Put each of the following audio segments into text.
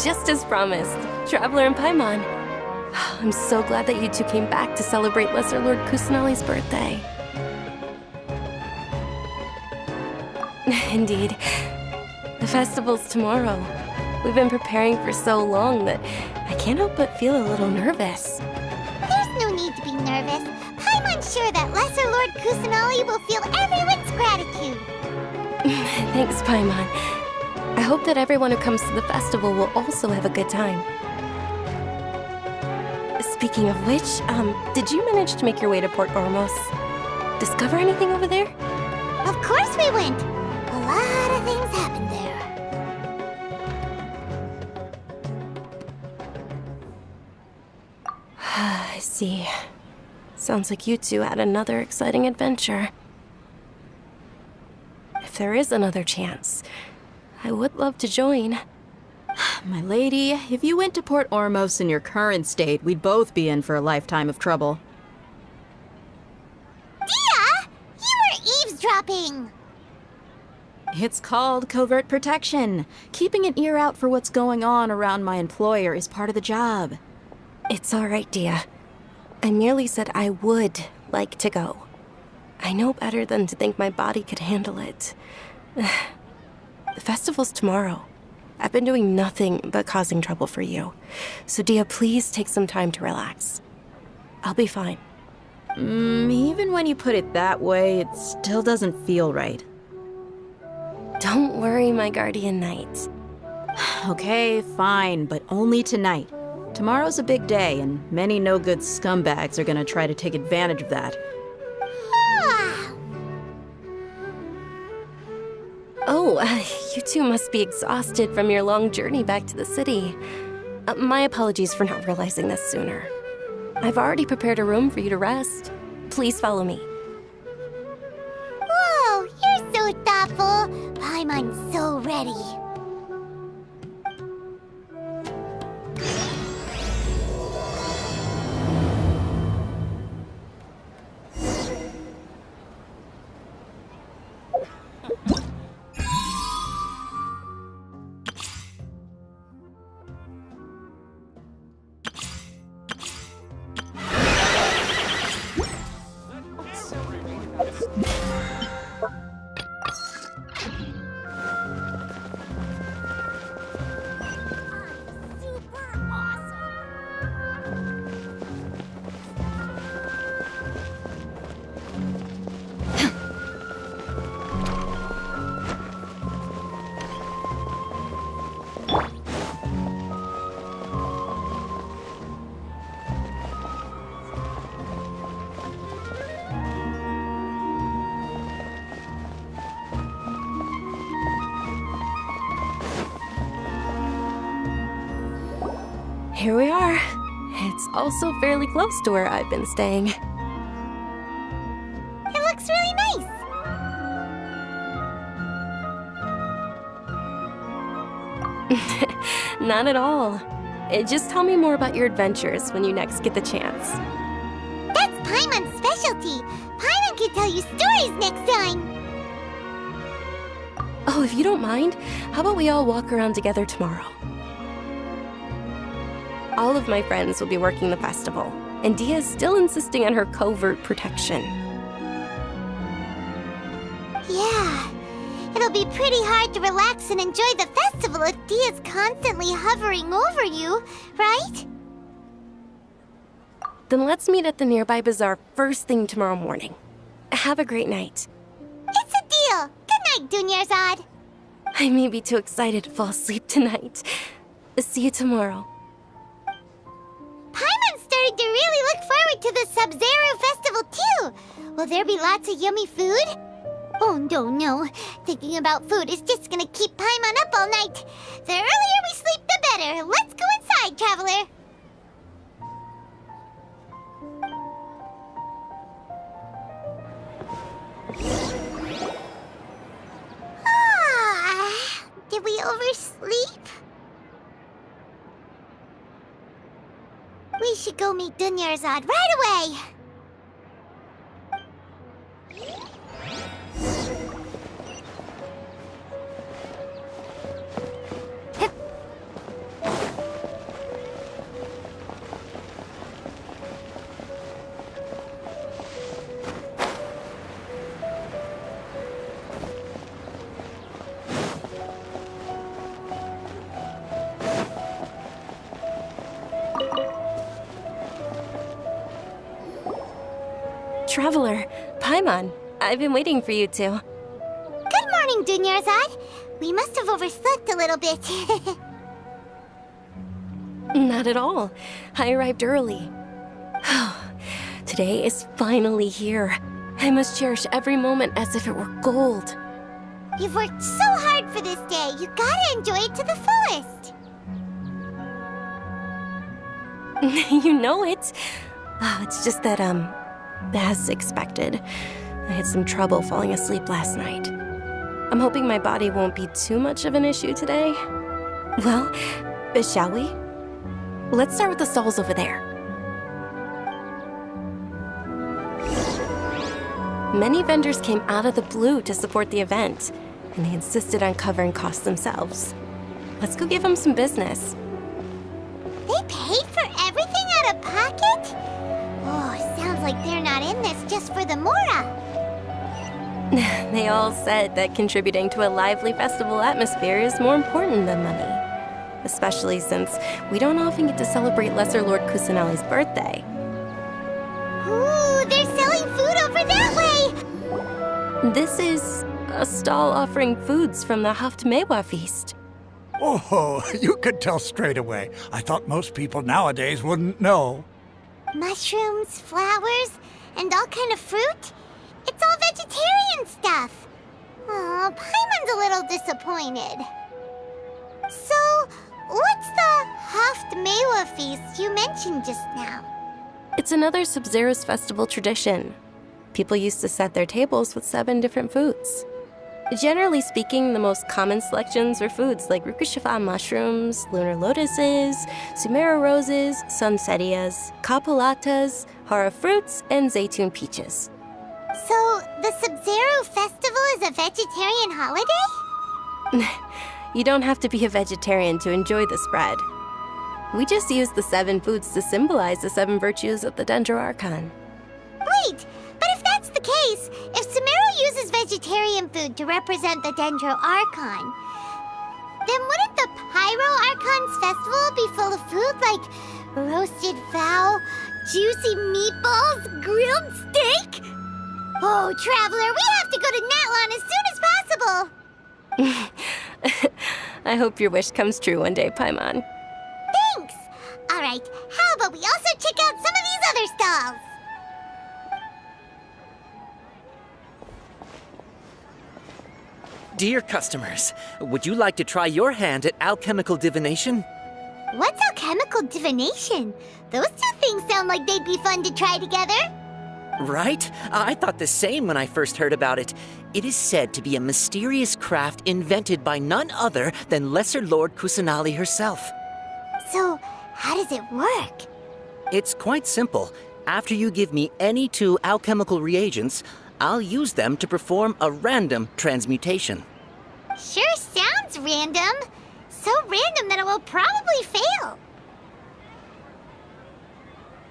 just as promised. Traveler and Paimon. I'm so glad that you two came back to celebrate Lesser Lord Kusanali's birthday. Indeed. The festival's tomorrow. We've been preparing for so long that I can't help but feel a little nervous. There's no need to be nervous. Paimon's sure that Lesser Lord Kusanali will feel everyone's gratitude. Thanks, Paimon. I hope that everyone who comes to the festival will also have a good time. Speaking of which, did you manage to make your way to Port Ormos? Discover anything over there? Of course we went. A lot of things happened there. I see. Sounds like you two had another exciting adventure. If there is another chance, I would love to join. My lady, if you went to Port Ormos in your current state, we'd both be in for a lifetime of trouble. Dia! You were eavesdropping! It's called covert protection. Keeping an ear out for what's going on around my employer is part of the job. It's all right, Dia. I merely said I would like to go. I know better than to think my body could handle it. The festival's tomorrow. I've been doing nothing but causing trouble for you. So Dia, please take some time to relax. I'll be fine. Even when you put it that way, it still doesn't feel right. Don't worry, my guardian knight. Okay, fine, but only tonight. Tomorrow's a big day, and many no-good scumbags are gonna try to take advantage of that. Oh, you two must be exhausted from your long journey back to the city. My apologies for not realizing this sooner. I've already prepared a room for you to rest. Please follow me. Whoa, you're so thoughtful. Paimon's so ready. Here we are. It's also fairly close to where I've been staying. It looks really nice. Not at all. Just tell me more about your adventures when you next get the chance. That's Paimon's specialty. Paimon can tell you stories next time. Oh, if you don't mind, how about we all walk around together tomorrow? All of my friends will be working the festival, and Dia is still insisting on her covert protection. Yeah, it'll be pretty hard to relax and enjoy the festival if Dia's constantly hovering over you, right? Then let's meet at the nearby bazaar first thing tomorrow morning. Have a great night. It's a deal. Good night, Dunyarzad. I may be too excited to fall asleep tonight. See you tomorrow. Paimon's starting to really look forward to the Sub-Zero festival too. Will there be lots of yummy food? Oh no. Thinking about food is just gonna keep Paimon up all night. The earlier we sleep, the better. Let's go inside, traveler. Did we oversleep? We should go meet Dunyarzad right away! Traveler, Paimon, I've been waiting for you two. Good morning, Dunyarzad. We must have overslept a little bit. Not at all. I arrived early. Today is finally here. I must cherish every moment as if it were gold. You've worked so hard for this day. You gotta enjoy it to the fullest. You know it. It's just that, as expected, I had some trouble falling asleep last night. I'm hoping my body won't be too much of an issue today. Well, shall we? Let's start with the stalls over there. Many vendors came out of the blue to support the event, and they insisted on covering costs themselves. Let's go give them some business. They paid for everything out of pocket? Oh, sounds like they're not in this just for the Mora. They all said that contributing to a lively festival atmosphere is more important than money. Especially since we don't often get to celebrate Lesser Lord Kusanali's birthday. Ooh, they're selling food over that way! This is a stall offering foods from the Haftmewa feast. Oh, you could tell straight away. I thought most people nowadays wouldn't know. Mushrooms, flowers, and all kind of fruit? It's all vegetarian stuff. Oh, Paimon's a little disappointed. So, what's the Haftmewa feast you mentioned just now? It's another Sub-Zero's festival tradition. People used to set their tables with 7 different foods. Generally speaking, the most common selections were foods like Rukushifa mushrooms, lunar lotuses, Sumeru roses, sunsetias, kapulatas, hara fruits, and zaytun peaches. So, the Sub-Zero festival is a vegetarian holiday? You don't have to be a vegetarian to enjoy the spread. We just use the 7 foods to symbolize the 7 virtues of the Dendro Archon. Wait, but if that's the case, if Sumeru uses vegetarian food to represent the Dendro Archon, then wouldn't the Pyro Archon's festival be full of food like roasted fowl, juicy meatballs, grilled steak? Oh, Traveler, we have to go to Natlan as soon as possible! I hope your wish comes true one day, Paimon. Thanks! Alright, how about we also check out some of these other stalls? Dear customers, would you like to try your hand at alchemical divination? What's alchemical divination? Those two things sound like they'd be fun to try together. Right? I thought the same when I first heard about it. It is said to be a mysterious craft invented by none other than Lesser Lord Kusanali herself. So, how does it work? It's quite simple. After you give me any 2 alchemical reagents, I'll use them to perform a random transmutation. Sure sounds random. So random that it will probably fail.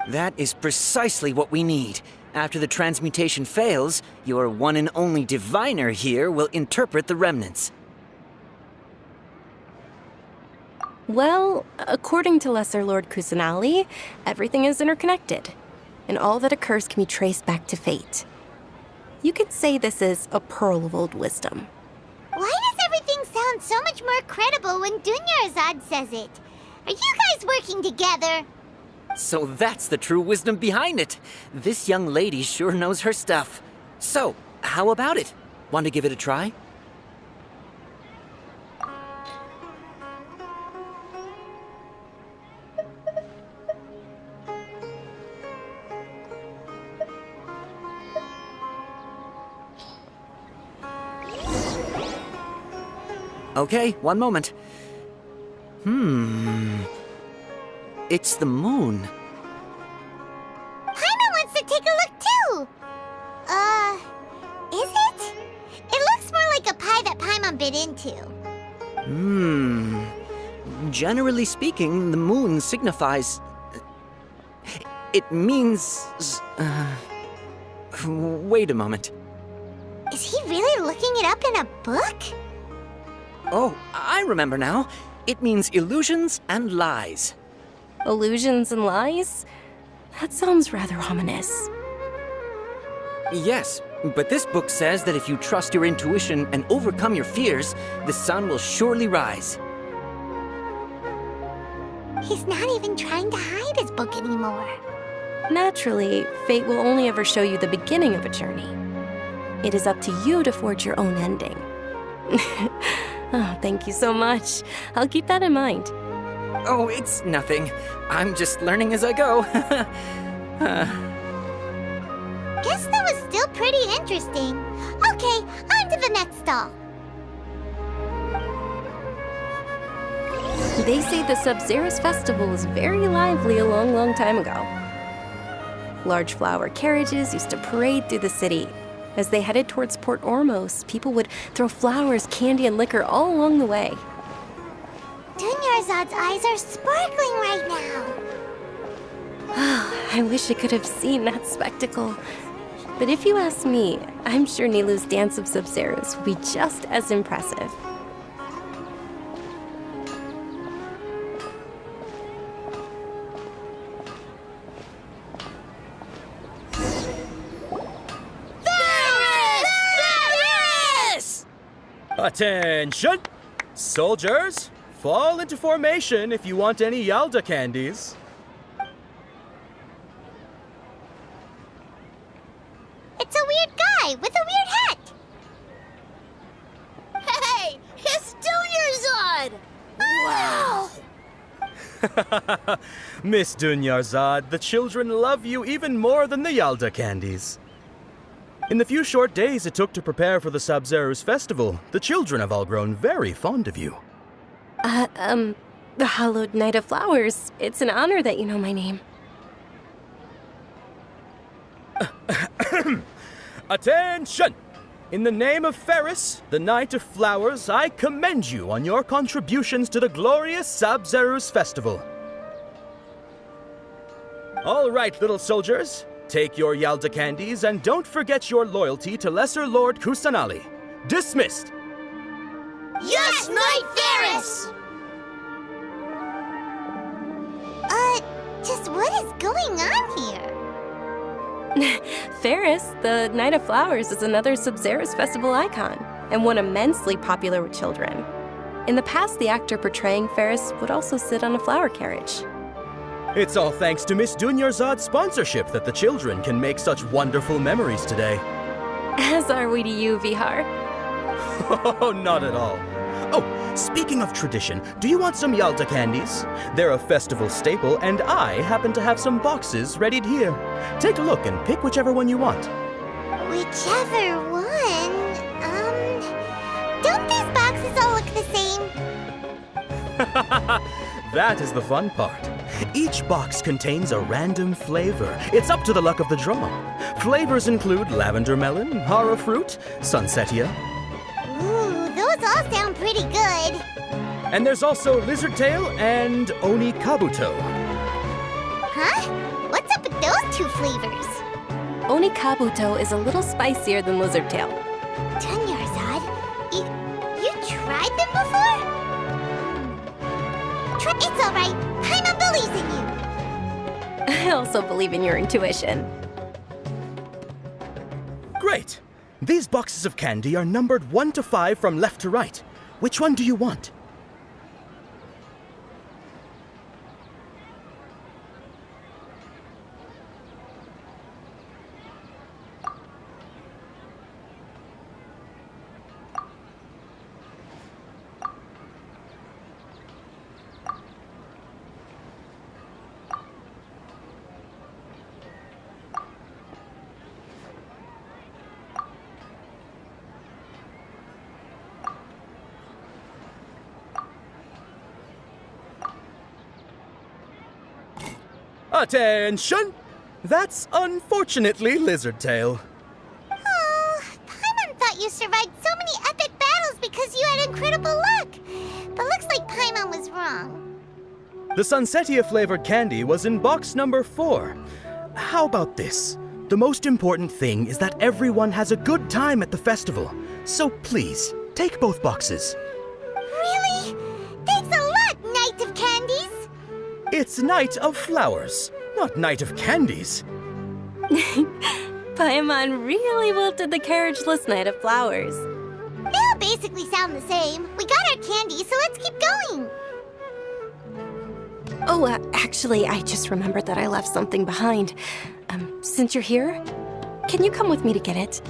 That is precisely what we need. After the transmutation fails, your one and only diviner here will interpret the remnants. Well, according to Lesser Lord Kusanali, everything is interconnected, and all that occurs can be traced back to fate. You could say this is a pearl of old wisdom. Why does everything sound so much more credible when Dunyarzad says it? Are you guys working together? So that's the true wisdom behind it. This young lady sure knows her stuff. So, how about it? Want to give it a try? Okay, one moment. It's the moon. Paimon wants to take a look too! Is it? It looks more like a pie that Paimon bit into. Generally speaking, the moon signifies... It means... Wait a moment. Is he really looking it up in a book? Oh, I remember now. It means illusions and lies. Illusions and lies? That sounds rather ominous. Yes, but this book says that if you trust your intuition and overcome your fears, the sun will surely rise. He's not even trying to hide his book anymore. Naturally, fate will only ever show you the beginning of a journey. It is up to you to forge your own ending. Oh, thank you so much. I'll keep that in mind. Oh, it's nothing. I'm just learning as I go. Guess that was still pretty interesting. Okay, on to the next stall. They say the Sub-Zerus festival was very lively a long, long time ago. Large flower carriages used to parade through the city. As they headed towards Port Ormos, people would throw flowers, candy, and liquor all along the way. Dunyarzad's eyes are sparkling right now. I wish I could have seen that spectacle. But if you ask me, I'm sure Nilou's dance of Sub-Zerus will be just as impressive. Attention! Soldiers, fall into formation if you want any Yalda candies. It's a weird guy with a weird hat. Hey, it's Dunyarzad! Wow! Miss Dunyarzad, the children love you even more than the Yalda candies. In the few short days it took to prepare for the Sub-Zerus festival, the children have all grown very fond of you. The Hallowed Knight of Flowers. It's an honor that you know my name. Attention! In the name of Ferris, the Knight of Flowers, I commend you on your contributions to the glorious Sub-Zerus festival. All right, little soldiers. Take your Yalda candies and don't forget your loyalty to Lesser Lord Kusanali. Dismissed! Yes, Knight Ferris! Just what is going on here? Ferris, the Knight of Flowers, is another Sub-Zerus festival icon, and one immensely popular with children. In the past, the actor portraying Ferris would also sit on a flower carriage. It's all thanks to Miss Dunyarzad's sponsorship that the children can make such wonderful memories today. As are we to you, Vihar. Oh, not at all. Oh, speaking of tradition, do you want some Yalda candies? They're a festival staple, and I happen to have some boxes readied here. Take a look and pick whichever one you want. Whichever one? Don't these boxes all look the same? That is the fun part. Each box contains a random flavor. It's up to the luck of the draw. Flavors include lavender melon, hara fruit, sunsetia. Ooh, those all sound pretty good. And there's also lizard tail and oni kabuto. Huh? What's up with those two flavors? Oni Kabuto is a little spicier than Lizard Tail. Dunyarzad, you tried them before? It's all right. Paimon believes in you. I also believe in your intuition. Great! These boxes of candy are numbered 1 to 5 from left to right. Which one do you want? Attention! That's unfortunately Lizard Tail. Oh, Paimon thought you survived so many epic battles because you had incredible luck. But looks like Paimon was wrong. The Sunsetia flavored candy was in box number 4. How about this? The most important thing is that everyone has a good time at the festival. So please, take both boxes. Really? Thanks a lot, Knight of Candies. It's Knight of Flowers, not Knight of Candies. Paimon really wilted the carriageless Knight of Flowers. They all basically sound the same. We got our candy, so let's keep going. Oh, actually, I just remembered that I left something behind. Since you're here, can you come with me to get it?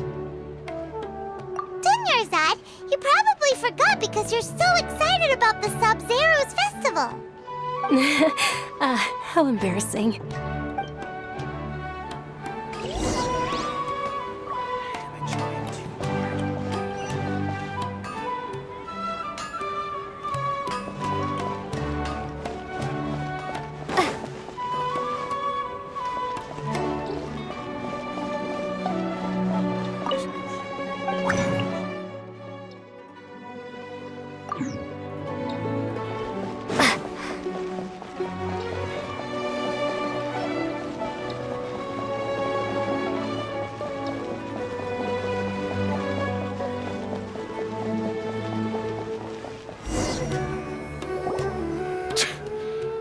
Dunyarzad, you probably forgot because you're so excited about the Sub-Zero's festival. How embarrassing.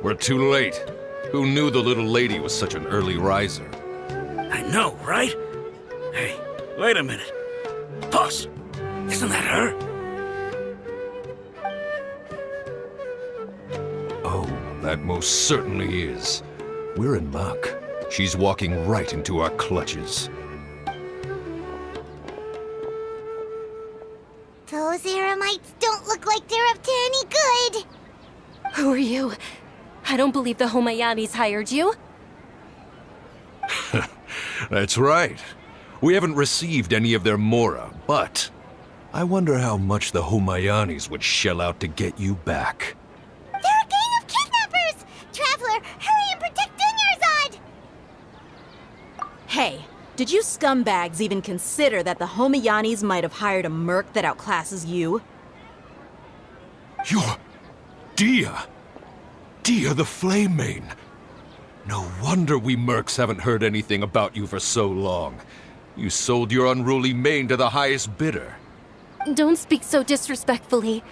We're too late. Who knew the little lady was such an early riser? I know, right? Hey, wait a minute. Boss, isn't that her? Oh, that most certainly is. We're in luck. She's walking right into our clutches. Those Eremites don't look like they're up to any good. Who are you? I don't believe the Homayanis hired you. That's right. We haven't received any of their mora, but I wonder how much the Homayanis would shell out to get you back. They're a gang of kidnappers! Traveler, hurry and protect Dunyarzad! Hey, did you scumbags even consider that the Homayanis might have hired a merc that outclasses you? You're... Dia! Dia the Flame Mane! No wonder we mercs haven't heard anything about you for so long. You sold your unruly mane to the highest bidder. Don't speak so disrespectfully.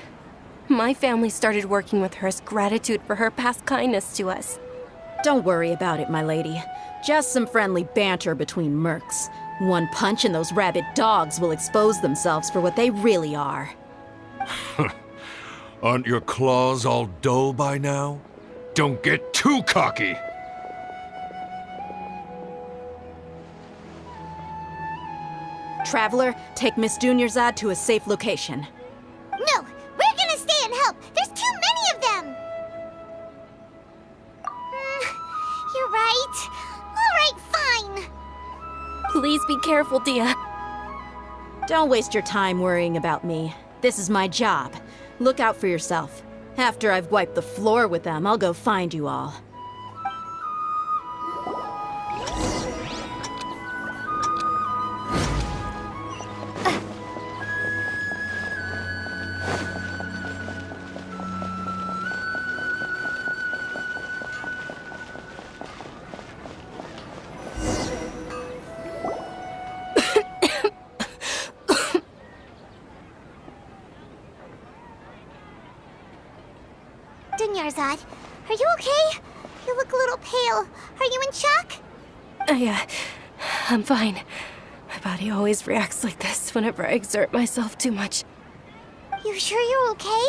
My family started working with her as gratitude for her past kindness to us. Don't worry about it, my lady. Just some friendly banter between mercs. One punch and those rabid dogs will expose themselves for what they really are. Aren't your claws all dull by now? Don't get too cocky! Traveler, take Miss Dunyarzad to a safe location. No, we're gonna stay and help. There's too many of them. You're right. All right, fine. Please be careful, Dia. Don't waste your time worrying about me. This is my job. Look out for yourself. After I've wiped the floor with them, I'll go find you all. Dunyarzad, are you okay? You look a little pale. Are you in shock? I'm fine. My body always reacts like this whenever I exert myself too much. You sure you're okay?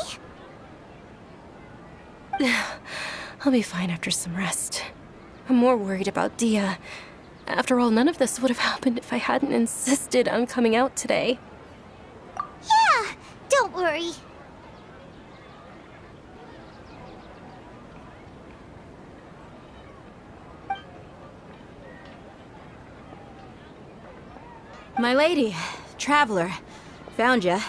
I'll be fine after some rest. I'm more worried about Dia. After all, none of this would have happened if I hadn't insisted on coming out today. Yeah, don't worry. My lady, Traveler, found ya.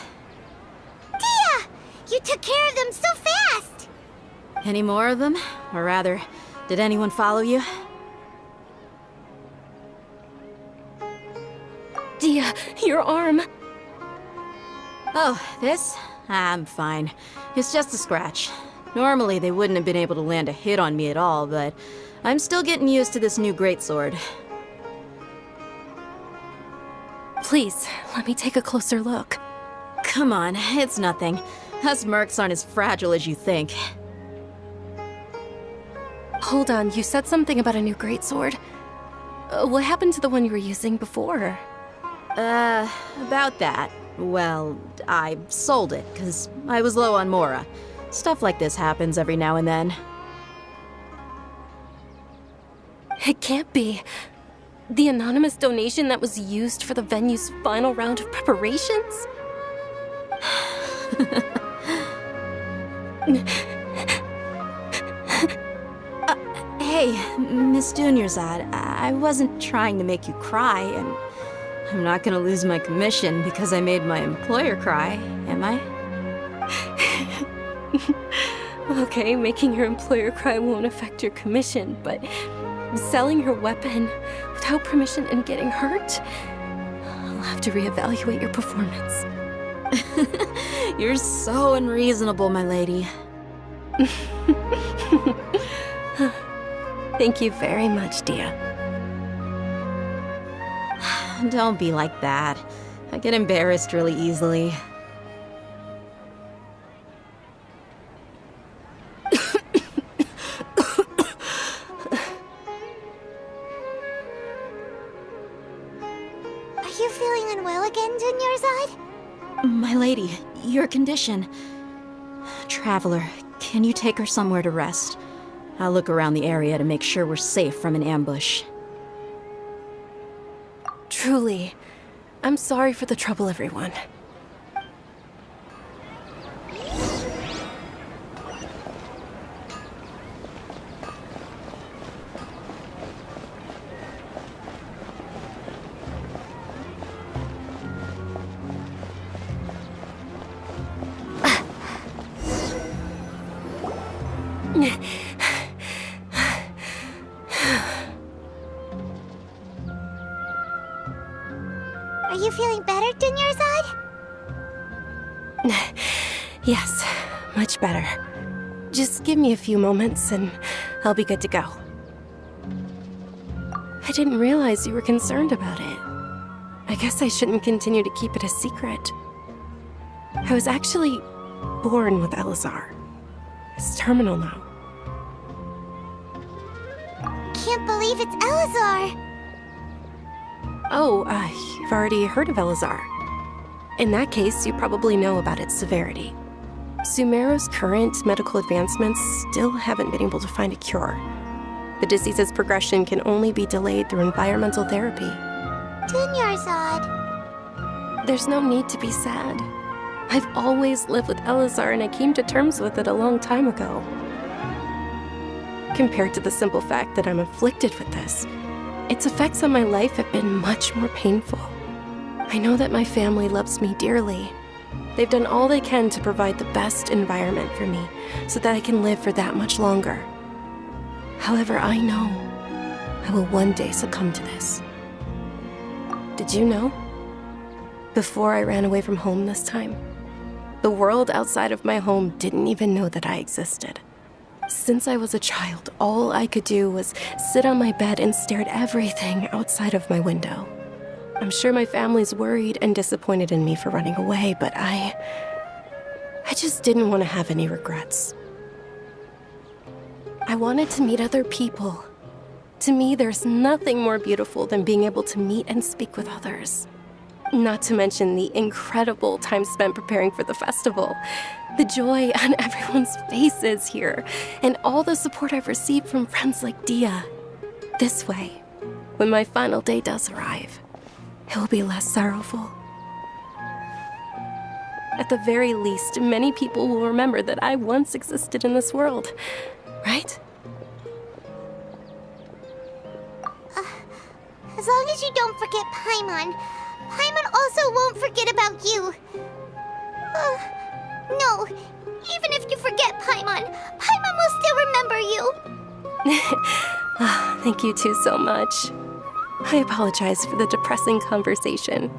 Dia! You took care of them so fast! Any more of them? Or rather, did anyone follow you? Dia, your arm! Oh, this? I'm fine. It's just a scratch. Normally, they wouldn't have been able to land a hit on me at all, but I'm still getting used to this new greatsword. Please, let me take a closer look. Come on, it's nothing. Us mercs aren't as fragile as you think. Hold on, you said something about a new greatsword. What happened to the one you were using before? About that. Well, I sold it, because I was low on Mora. Stuff like this happens every now and then. It can't be. The anonymous donation that was used for the venue's final round of preparations? Hey, Miss Dunyarzad, I wasn't trying to make you cry, and I'm not gonna lose my commission because I made my employer cry, am I? Okay, making your employer cry won't affect your commission, but selling your weapon without permission and getting hurt? I'll have to reevaluate your performance. You're so unreasonable, my lady. Thank you very much, Dia. Don't be like that. I get embarrassed really easily. Are you feeling unwell again, Dunyarzad? My lady, your condition. Traveler, can you take her somewhere to rest? I'll look around the area to make sure we're safe from an ambush. Truly, I'm sorry for the trouble, everyone. Are you feeling better, Dunyarzad? Yes, much better. Just give me a few moments and I'll be good to go. I didn't realize you were concerned about it. I guess I shouldn't continue to keep it a secret. I was actually born with Elazar. It's terminal now. Can't believe it's Elazar! Oh, you've already heard of Elazar. In that case, you probably know about its severity. Sumeru's current medical advancements still haven't been able to find a cure. The disease's progression can only be delayed through environmental therapy. Dunyarzad. There's no need to be sad. I've always lived with Elazar and I came to terms with it a long time ago. Compared to the simple fact that I'm afflicted with this, its effects on my life have been much more painful. I know that my family loves me dearly. They've done all they can to provide the best environment for me so that I can live for that much longer. However, I know I will one day succumb to this. Did you know? Before I ran away from home this time, the world outside of my home didn't even know that I existed. Since I was a child, all I could do was sit on my bed and stare at everything outside of my window. I'm sure my family's worried and disappointed in me for running away, but I just didn't want to have any regrets. I wanted to meet other people. To me, there's nothing more beautiful than being able to meet and speak with others. Not to mention the incredible time spent preparing for the festival. The joy on everyone's faces here, and all the support I've received from friends like Dia. This way, when my final day does arrive, it will be less sorrowful. At the very least, many people will remember that I once existed in this world, right? As long as you don't forget Paimon. Paimon also won't forget about you. No, even if you forget Paimon, Paimon will still remember you. Thank you two so much. I apologize for the depressing conversation.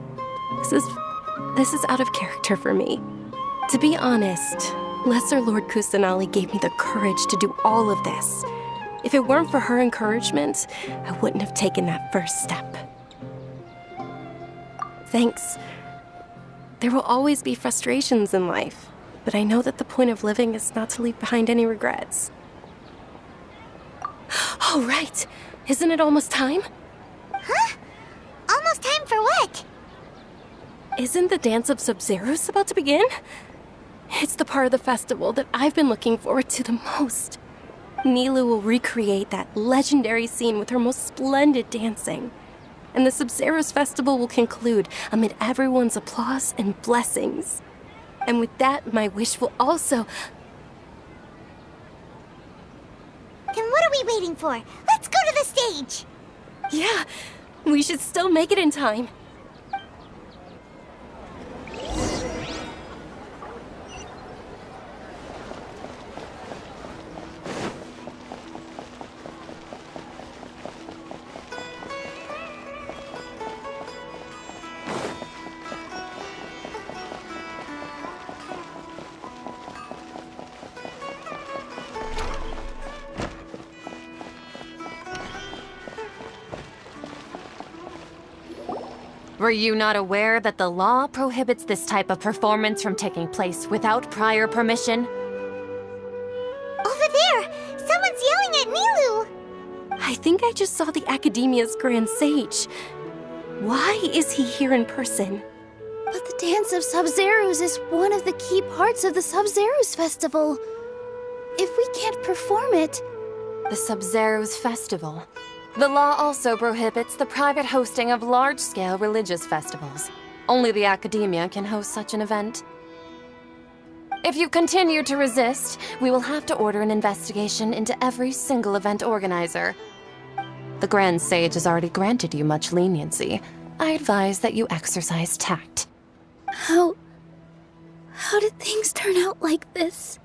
This is out of character for me. To be honest, Lesser Lord Kusanali gave me the courage to do all of this. If it weren't for her encouragement, I wouldn't have taken that first step. Thanks. There will always be frustrations in life, but I know that the point of living is not to leave behind any regrets. Oh, right. Isn't it almost time? Isn't the Dance of Sub-Zeros about to begin? It's the part of the festival that I've been looking forward to the most. Nilou will recreate that legendary scene with her most splendid dancing. And the Sub-Zeros festival will conclude amid everyone's applause and blessings. And with that, my wish will also... Then what are we waiting for? Let's go to the stage! Yeah, we should still make it in time. Were you not aware that the law prohibits this type of performance from taking place without prior permission? Over there! Someone's yelling at Nilou! I think I just saw the Academia's Grand Sage. Why is he here in person? But the Dance of Sub-Zeros is one of the key parts of the Sub-Zeros festival. If we can't perform it... The Sub-Zeros festival. The law also prohibits the private hosting of large-scale religious festivals. Only the Academia can host such an event. If you continue to resist, we will have to order an investigation into every single event organizer. The Grand Sage has already granted you much leniency. I advise that you exercise tact. How did things turn out like this?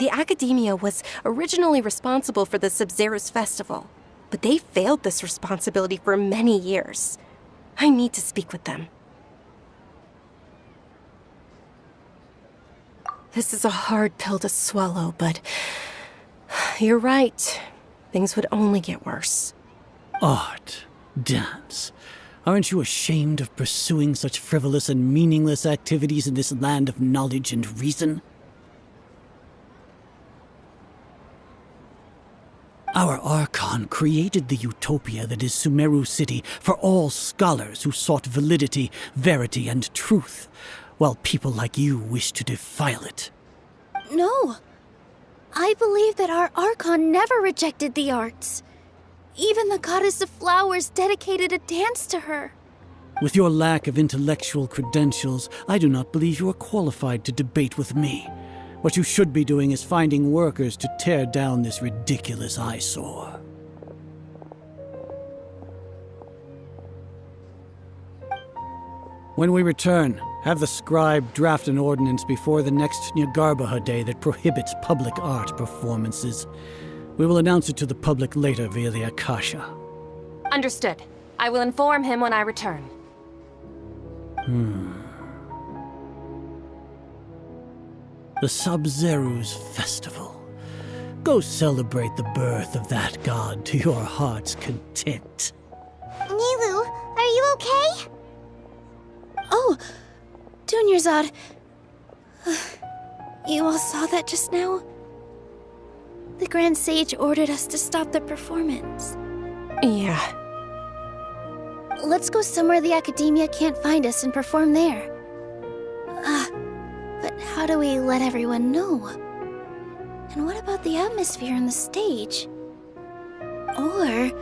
The Academia was originally responsible for the Sub-Zeros festival, but they failed this responsibility for many years. I need to speak with them. This is a hard pill to swallow, but you're right. Things would only get worse. Art, dance. Aren't you ashamed of pursuing such frivolous and meaningless activities in this land of knowledge and reason? Our Archon created the utopia that is Sumeru City for all scholars who sought validity, verity, and truth, while people like you wish to defile it. No. I believe that our Archon never rejected the arts. Even the goddess of flowers dedicated a dance to her. With your lack of intellectual credentials, I do not believe you are qualified to debate with me. What you should be doing is finding workers to tear down this ridiculous eyesore. When we return, have the scribe draft an ordinance before the next Nyargarbaha Day that prohibits public art performances. We will announce it to the public later via the Akasha. Understood. I will inform him when I return. The Sub-Zeros Festival. Go celebrate the birth of that god to your heart's content. Nilou, are you okay? Oh, Dunyarzad. You all saw that just now? The Grand Sage ordered us to stop the performance. Yeah. Let's go somewhere the Academia can't find us and perform there. But how do we let everyone know? And what about the atmosphere on the stage? Or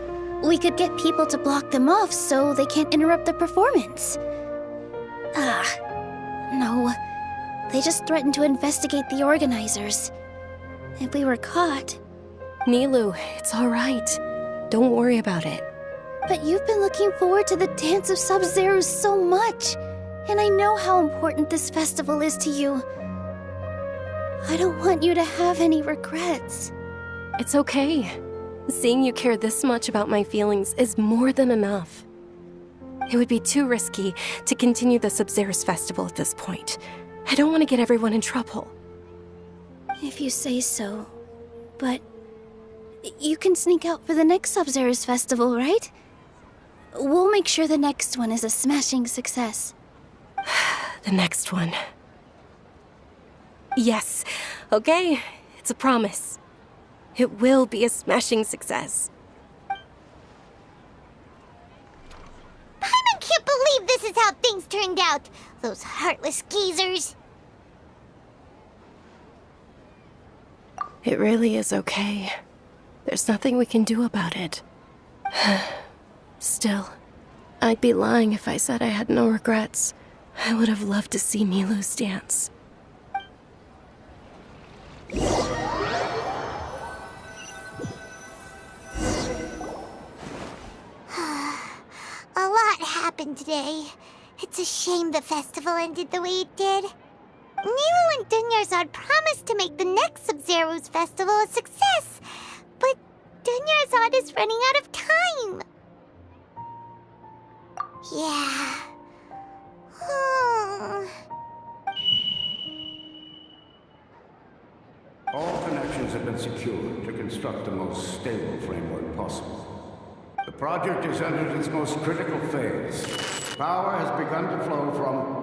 we could get people to block them off so they can't interrupt the performance. No. They just threatened to investigate the organizers. If we were caught... Nilou, it's all right. Don't worry about it. But you've been looking forward to the Dance of Sub-Zeros so much. And I know how important this festival is to you. I don't want you to have any regrets. It's okay. Seeing you care this much about my feelings is more than enough. It would be too risky to continue the Sub-Zeros festival at this point. I don't want to get everyone in trouble. If you say so. But you can sneak out for the next Sub-Zeros festival, right? We'll make sure the next one is a smashing success. The next one. Yes. Okay. It's a promise. It will be a smashing success. I can't believe this is how things turned out. Those heartless geezers. It really is okay. There's nothing we can do about it. Still, I'd be lying if I said I had no regrets. I would have loved to see Milu's dance. A lot happened today. It's a shame the festival ended the way it did. Nilo and Dunyarzad promised to make the next Sub-Zero's festival a success, but Dunyarzad is running out of time. Yeah. All connections have been secured to construct the most stable framework possible. The project has entered its most critical phase. Power has begun to flow from...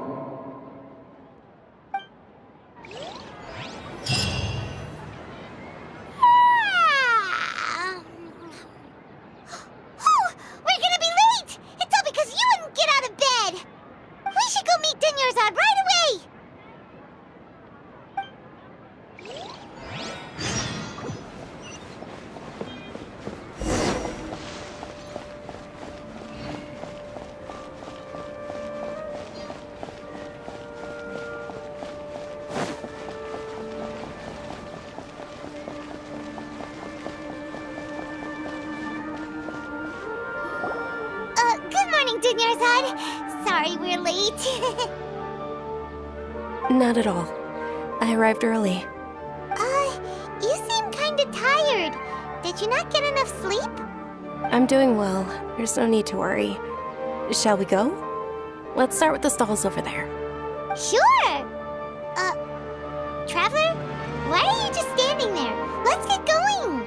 We're gonna be late! It's all because you wouldn't get out of bed! We should go meet Dunyarzad right away! Good morning, Dunyarzad. Sorry we're late. Not at all. I arrived early. You seem kinda tired. Did you not get enough sleep? I'm doing well. There's no need to worry. Shall we go? Let's start with the stalls over there. Sure! Traveler? Why are you just standing there? Let's get going!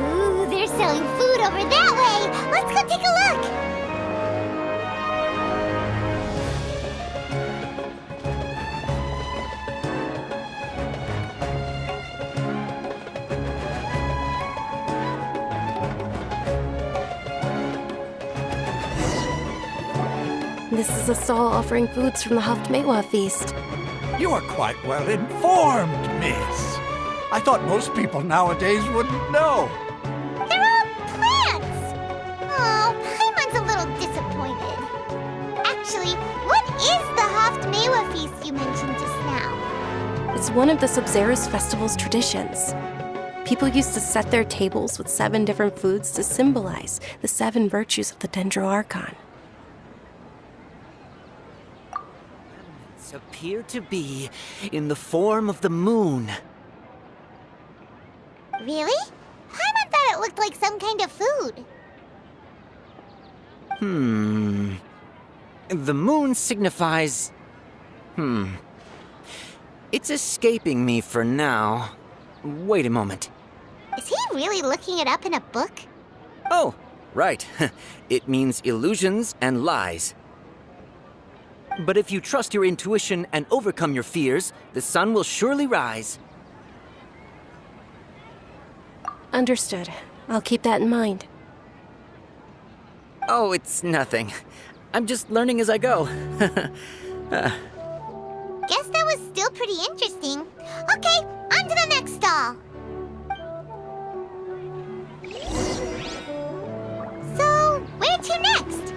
Ooh, they're selling food over that way! Let's go take a look! This is a stall offering foods from the Haftmewa feast. You are quite well informed, miss. I thought most people nowadays wouldn't know. They're all plants! Oh, Paimon's a little disappointed. Actually, what is the Haftmewa feast you mentioned just now? It's one of the Sub-Zero's festival's traditions. People used to set their tables with 7 different foods to symbolize the 7 virtues of the Dendro Archon. Appear to be in the form of the moon. Really? Paimon thought it looked like some kind of food. The moon signifies... It's escaping me for now. Wait a moment. Is he really looking it up in a book? Oh, right. It means illusions and lies. But if you trust your intuition and overcome your fears, the sun will surely rise. Understood. I'll keep that in mind. Oh, it's nothing. I'm just learning as I go. Guess that was still pretty interesting. Okay, on to the next stall. So, where to next?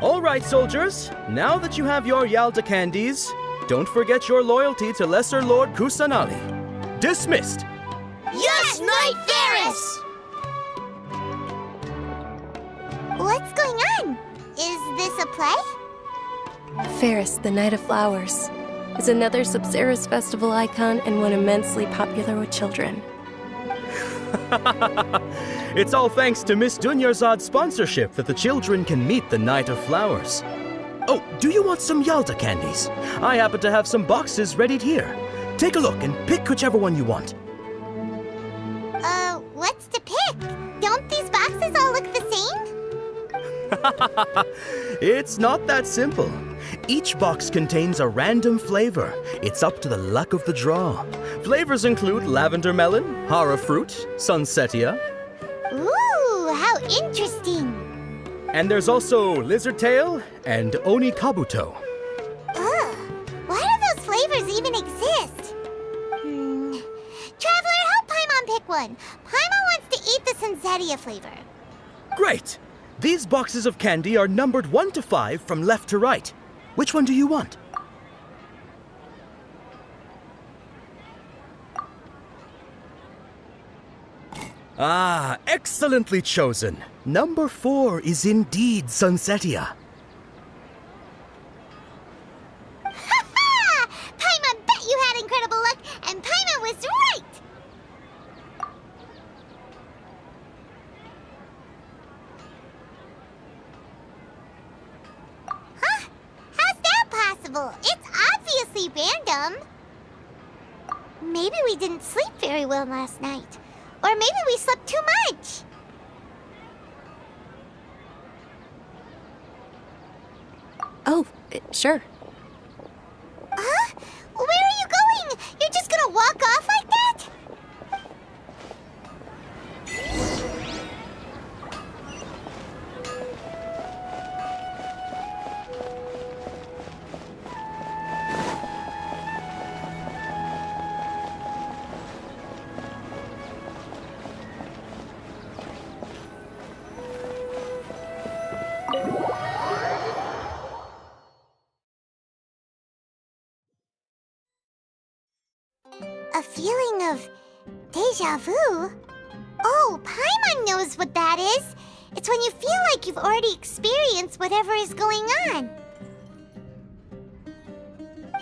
All right, soldiers. Now that you have your Yalda candies, don't forget your loyalty to Lesser Lord Kusanali. Dismissed! Yes, Knight Varys! What's going on? Is a play? Ferris, the Night of Flowers, is another Sub-Zero's festival icon and one immensely popular with children. It's all thanks to Miss Dunyarzad's sponsorship that the children can meet the Night of Flowers. Oh, do you want some Yalta candies? I happen to have some boxes readied here. Take a look and pick whichever one you want. What's to pick? Don't these boxes all look the same? It's not that simple. Each box contains a random flavor. It's up to the luck of the draw. Flavors include lavender melon, hara fruit, sunsetia. Ooh, how interesting. And there's also lizard tail and oni kabuto. Ugh, why do those flavors even exist? Traveler, help Paimon pick one. Paimon wants to eat the sunsetia flavor. Great! These boxes of candy are numbered 1 to 5 from left to right. Which one do you want? Ah, excellently chosen. Number 4 is indeed sunsetia. Ha-ha! Paimon bet you had incredible luck, and Paimon was right! Huh? How's that possible? It's obviously random. Maybe we didn't sleep very well last night. Or maybe we slept too much. Oh, sure. Huh? Where are you going? You're just gonna walk off like that? A feeling of deja vu? Oh, Paimon knows what that is. It's when you feel like you've already experienced whatever is going on.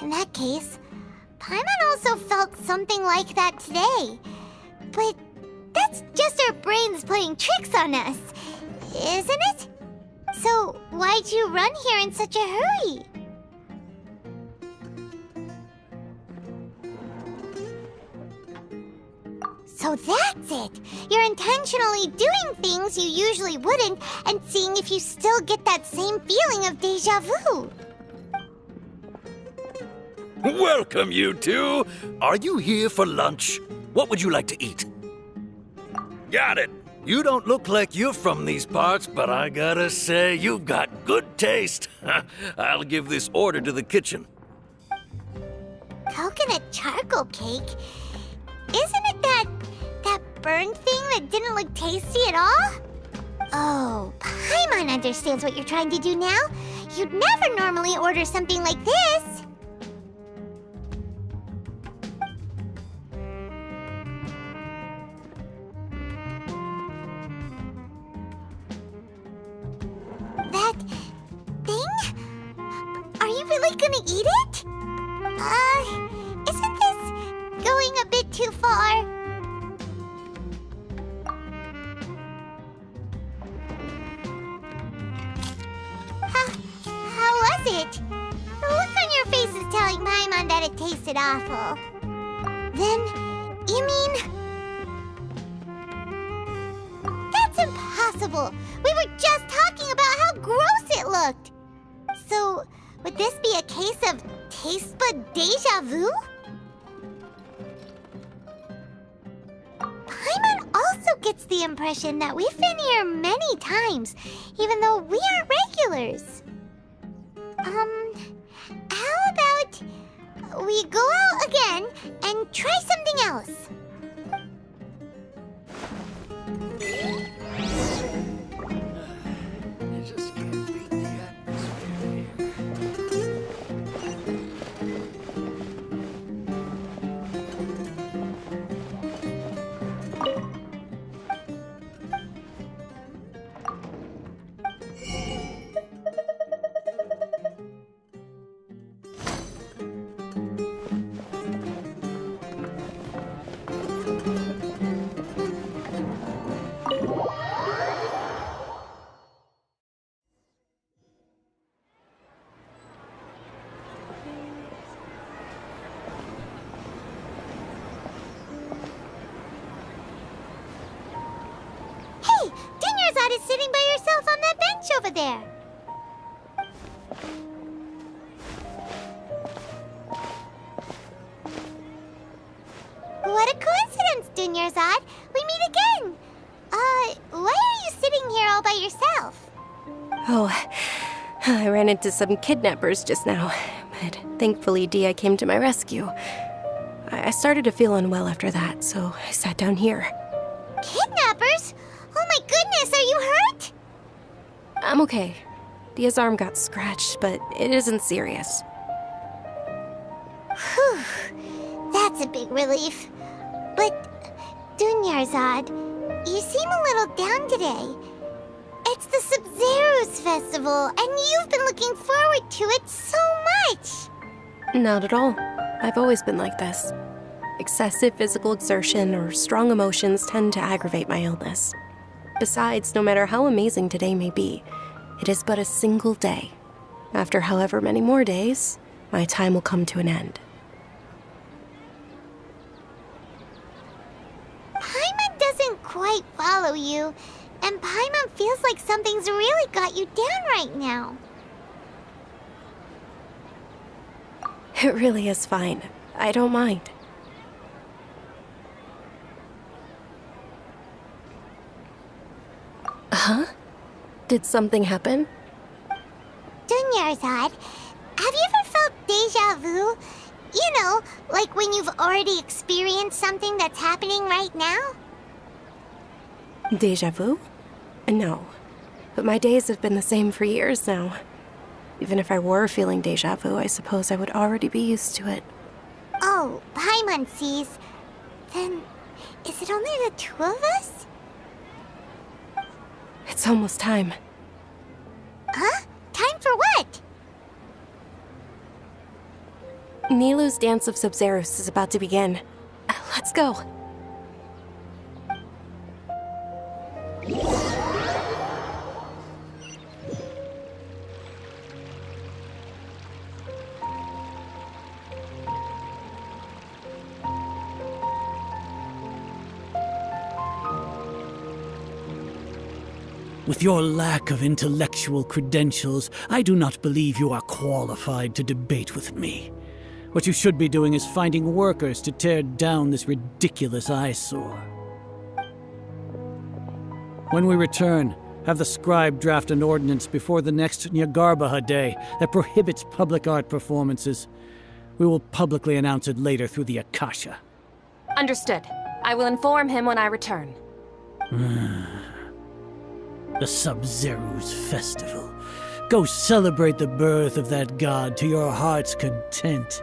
In that case, Paimon also felt something like that today. But that's just our brains playing tricks on us, isn't it? So why'd you run here in such a hurry? So that's it! You're intentionally doing things you usually wouldn't and seeing if you still get that same feeling of deja vu. Welcome, you two! Are you here for lunch? What would you like to eat? Got it! You don't look like you're from these parts, but I gotta say, you've got good taste. I'll give this order to the kitchen. Coconut charcoal cake? Isn't it that burned thing that didn't look tasty at all? Oh, Paimon understands what you're trying to do now. You'd never normally order something like this. That thing? Are you really gonna eat it? Isn't this going a bit too far? How was it? The look on your face is telling Paimon that it tasted awful. Then, you mean... That's impossible! We were just talking about how gross it looked! So, would this be a case of taste bud deja vu? Paimon also gets the impression that we've been here many times, even though we aren't regulars. How about we go out again and try something else? You just can't beat the atmosphere over there. What a coincidence, Dunyarzad. We meet again. Why are you sitting here all by yourself? Oh, I ran into some kidnappers just now, but thankfully Dia came to my rescue. I started to feel unwell after that, so I sat down here. Kidnappers? Oh my goodness, are you hurt? I'm okay. Dia's arm got scratched, but it isn't serious. Whew, that's a big relief. But, Dunyarzad, you seem a little down today. It's the Sub-Zero's festival, and you've been looking forward to it so much! Not at all. I've always been like this. Excessive physical exertion or strong emotions tend to aggravate my illness. Besides, no matter how amazing today may be, it is but a single day. After however many more days, my time will come to an end. Paimon doesn't quite follow you, and Paimon feels like something's really got you down right now. It really is fine. I don't mind. Huh? Did something happen? Dunyarzad, have you ever felt deja vu? You know, like when you've already experienced something that's happening right now? Deja vu? No. But my days have been the same for years now. Even if I were feeling deja vu, I suppose I would already be used to it. Oh, Paimon sees. Then, is it only the two of us? It's almost time. Huh? Time for what? Nilou's Dance of Sub-Zeros is about to begin. Let's go. With your lack of intellectual credentials, I do not believe you are qualified to debate with me. What you should be doing is finding workers to tear down this ridiculous eyesore. When we return, have the scribe draft an ordinance before the next Nyagarbaha Day that prohibits public art performances. We will publicly announce it later through the Akasha. Understood. I will inform him when I return. The Sub-Zero's festival. Go celebrate the birth of that god to your heart's content.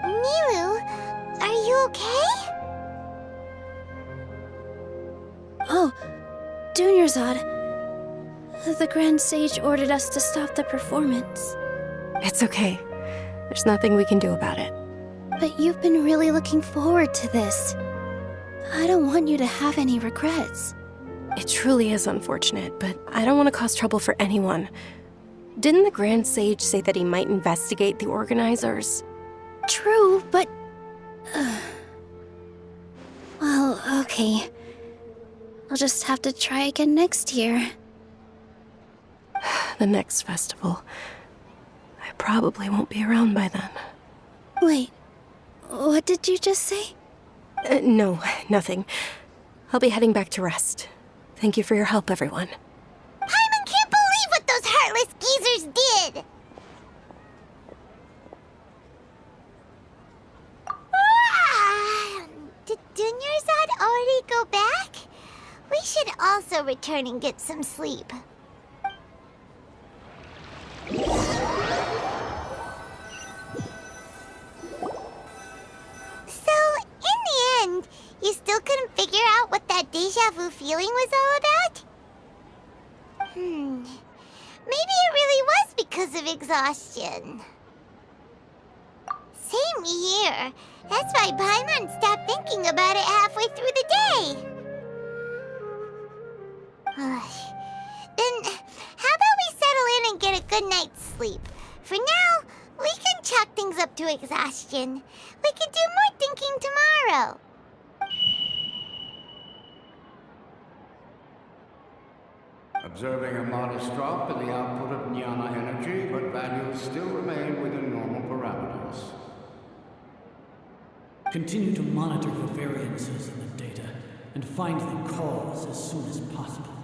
Nilou, are you okay? Oh, Dunyarzad. The Grand Sage ordered us to stop the performance. It's okay. There's nothing we can do about it. But you've been really looking forward to this. I don't want you to have any regrets. It truly is unfortunate, but I don't want to cause trouble for anyone. Didn't the Grand Sage say that he might investigate the organizers? True, but... well, okay. I'll just have to try again next year. The next festival. I probably won't be around by then. Wait, what did you just say? No, nothing. I'll be heading back to rest. Thank you for your help, everyone. Paimon can't believe what those heartless geezers did! Did Dunyarzad already go back? We should also return and get some sleep. So, in the end, you still couldn't figure out what that deja vu feeling was all about? Maybe it really was because of exhaustion. Same here. That's why Paimon stopped thinking about it halfway through the day. Then, in and get a good night's sleep. For now, we can chalk things up to exhaustion. We can do more thinking tomorrow. Observing a modest drop in the output of jnana energy, but values still remain within normal parameters. Continue to monitor the variances in the data and find the cause as soon as possible.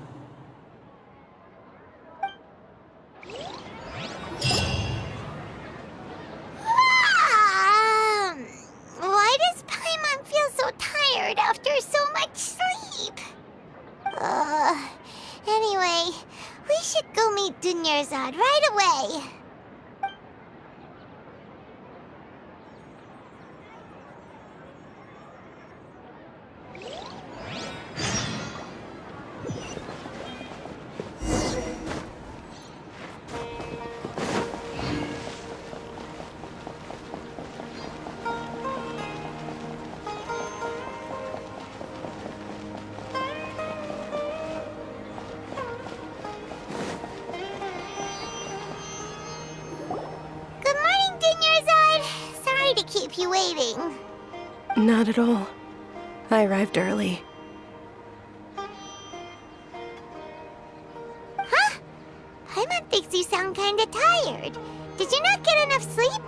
Why does Paimon feel so tired after so much sleep? Anyway, we should go meet Dunyarzad right away. Keep you waiting. Not at all. I arrived early. Huh? Paimon thinks you sound kinda tired. Did you not get enough sleep?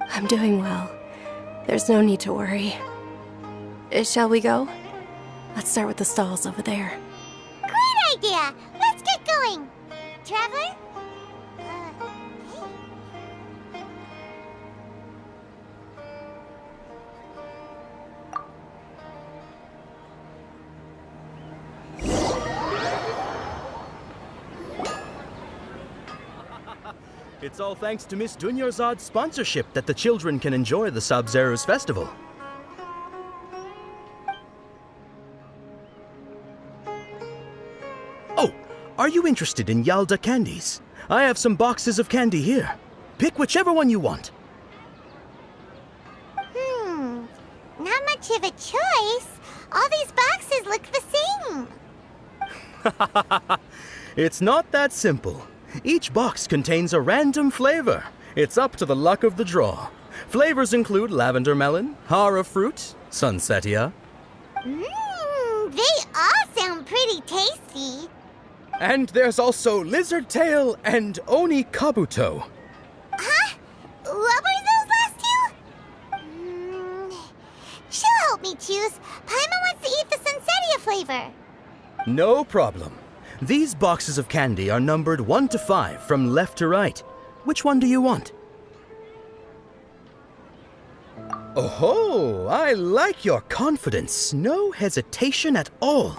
I'm doing well. There's no need to worry. Shall we go? Let's start with the stalls over there. Great idea! Let's get going! Traveler? It's all thanks to Miss Dunyarzad's sponsorship that the children can enjoy the Sub-Zero's festival. Oh, are you interested in Yalda candies? I have some boxes of candy here. Pick whichever one you want. Not much of a choice. All these boxes look the same. It's not that simple. Each box contains a random flavor. It's up to the luck of the draw. Flavors include lavender melon, hara fruit, sunsetia. They all sound pretty tasty. And there's also lizard tail and oni kabuto. Huh? What were those last two? She'll help me choose. Paimon wants to eat the sunsetia flavor. No problem. These boxes of candy are numbered 1 to 5 from left to right. Which one do you want? Oh, I like your confidence. No hesitation at all.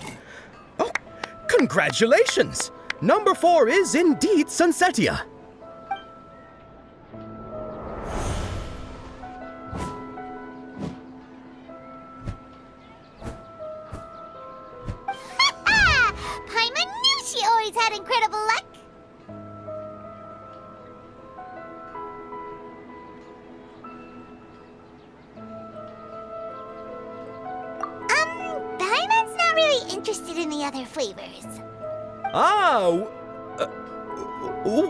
Oh, congratulations! Number 4 is indeed sunsetia. She always had incredible luck. Paimon's not really interested in the other flavors.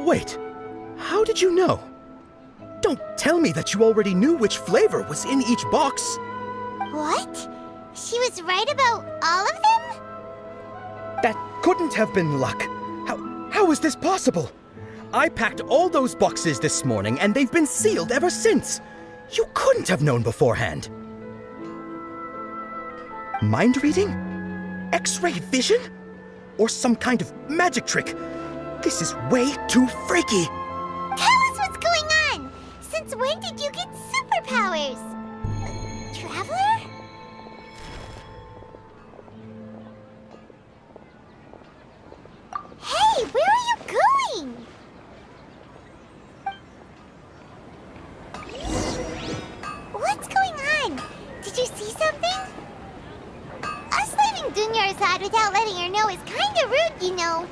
Wait. How did you know? Don't tell me that you already knew which flavor was in each box. What? She was right about all of them? That couldn't have been luck. How is this possible? I packed all those boxes this morning and they've been sealed ever since. You couldn't have known beforehand. Mind reading? X-ray vision? Or some kind of magic trick? This is way too freaky. Tell us what's going on. Since when did you get superpowers? Traveler? Hey, where are you going? What's going on? Did you see something? Us leaving Dunyarzad without letting her know is kinda rude, you know.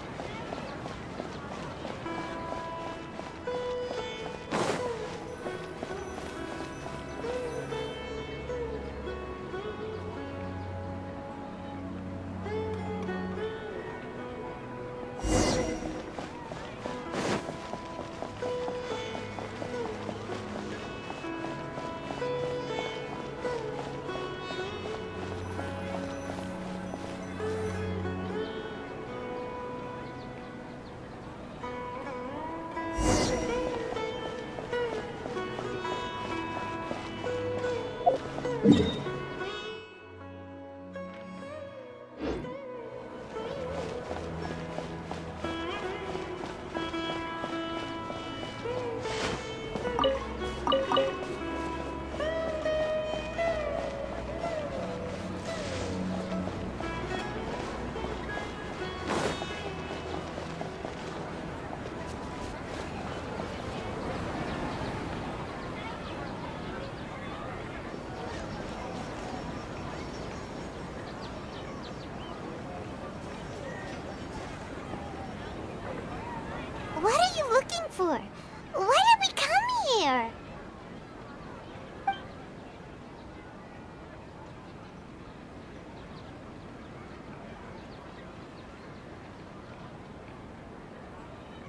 What are you looking for? Why did we come here?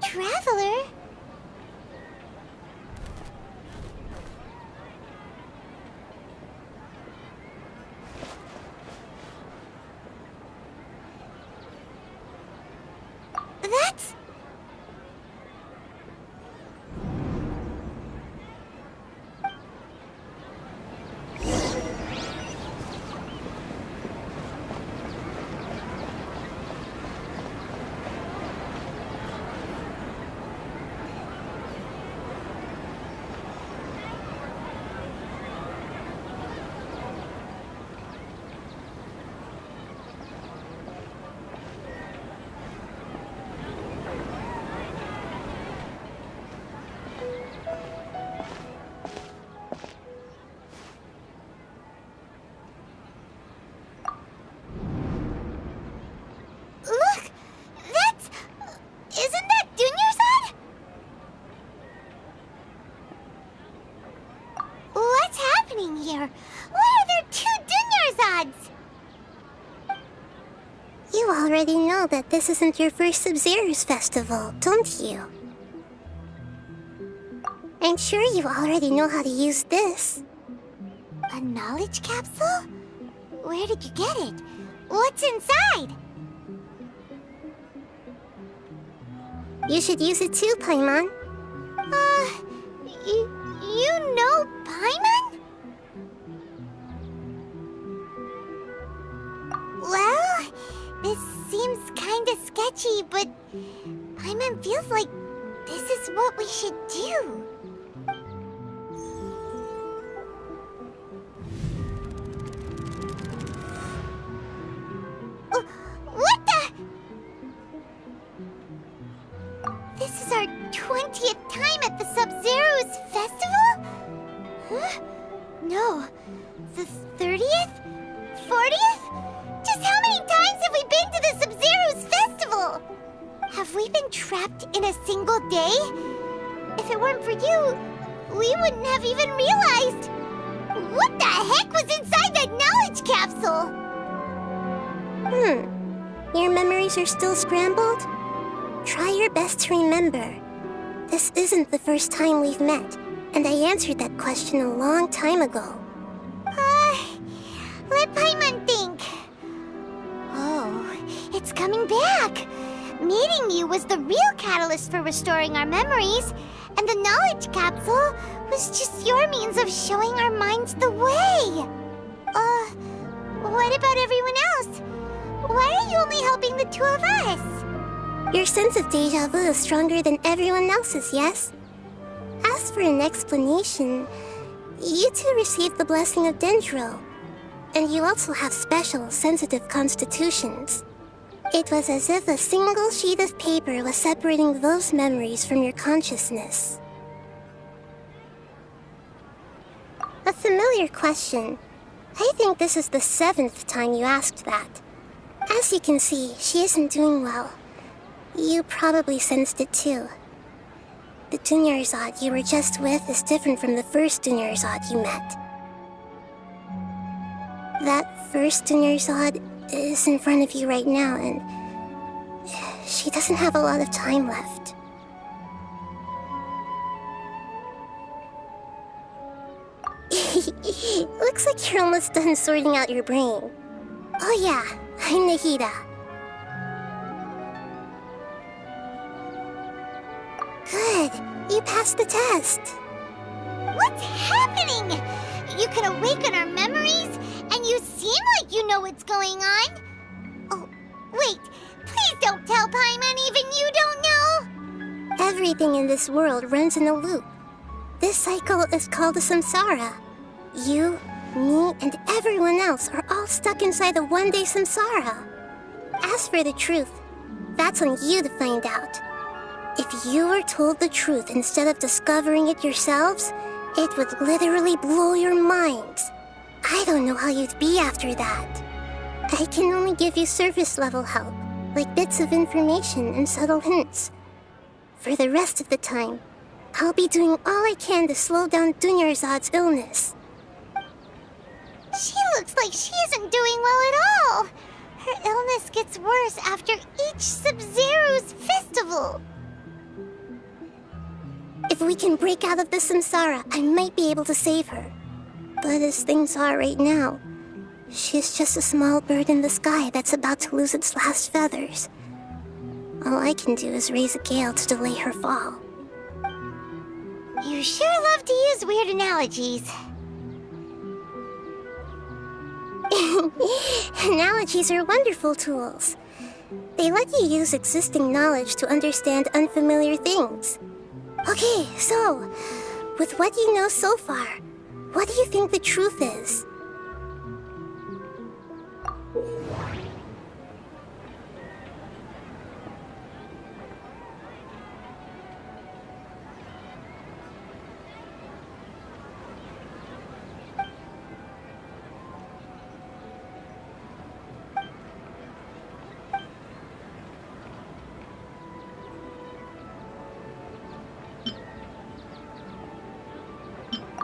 Traveler? That's... Look! That's... Isn't that Dunyarzad? What's happening here? Why are there two Dunyarzads? You already know that this isn't your first Sub-Zero's festival, don't you? I'm sure you already know how to use this. A knowledge capsule? Where did you get it? What's inside? You should use it too, Paimon. You know Paimon? Well, this seems kinda sketchy, but Paimon feels like this is what we should do. What the? This is our 20th time at the Sub-Zero's festival? Huh? No. The 30th? 40th? Just how many times have we been to the Sub-Zero's festival? Have we been trapped in a single day? If it weren't for you, we wouldn't have even realized. What the heck was inside that knowledge capsule? Your memories are still scrambled? Try your best to remember. This isn't the first time we've met, and I answered that question a long time ago. Let Paimon think. Oh, it's coming back. Meeting you was the real catalyst for restoring our memories, and the knowledge capsule was just your means of showing our minds the way. What about everyone else? Why are you only helping the two of us? Your sense of déjà vu is stronger than everyone else's, yes? As for an explanation, you two received the blessing of Dendro, and you also have special, sensitive constitutions. It was as if a single sheet of paper was separating those memories from your consciousness. A familiar question. I think this is the 7th time you asked that. As you can see, she isn't doing well. You probably sensed it too. The Dunyarzad you were just with is different from the first Dunyarzad you met. That first Dunyarzad is in front of you right now, and she doesn't have a lot of time left. Looks like you're almost done sorting out your brain. Oh yeah, I'm Nahida. Good, you passed the test. What's happening? you can awaken our memories, and you seem like you know what's going on. Oh, wait, please don't tell Paimon even you don't know! Everything in this world runs in a loop. This cycle is called a samsara. You, me, and everyone else are all stuck inside the one-day samsara. As for the truth, that's on you to find out. If you were told the truth instead of discovering it yourselves, it would literally blow your minds. I don't know how you'd be after that. I can only give you surface-level help, like bits of information and subtle hints. For the rest of the time, I'll be doing all I can to slow down Dunyarzad's illness. She looks like she isn't doing well at all. Her illness gets worse after each Sub-Zero's festival. If we can break out of the samsara, I might be able to save her. But as things are right now, she's just a small bird in the sky that's about to lose its last feathers. All I can do is raise a gale to delay her fall. You sure love to use weird analogies. Analogies are wonderful tools. They let you use existing knowledge to understand unfamiliar things. Okay, so, with what you know so far, what do you think the truth is?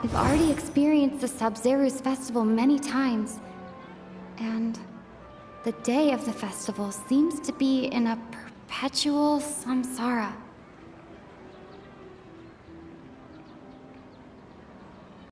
We've already experienced the Sub-Zero's festival many times, and the day of the festival seems to be in a perpetual samsara.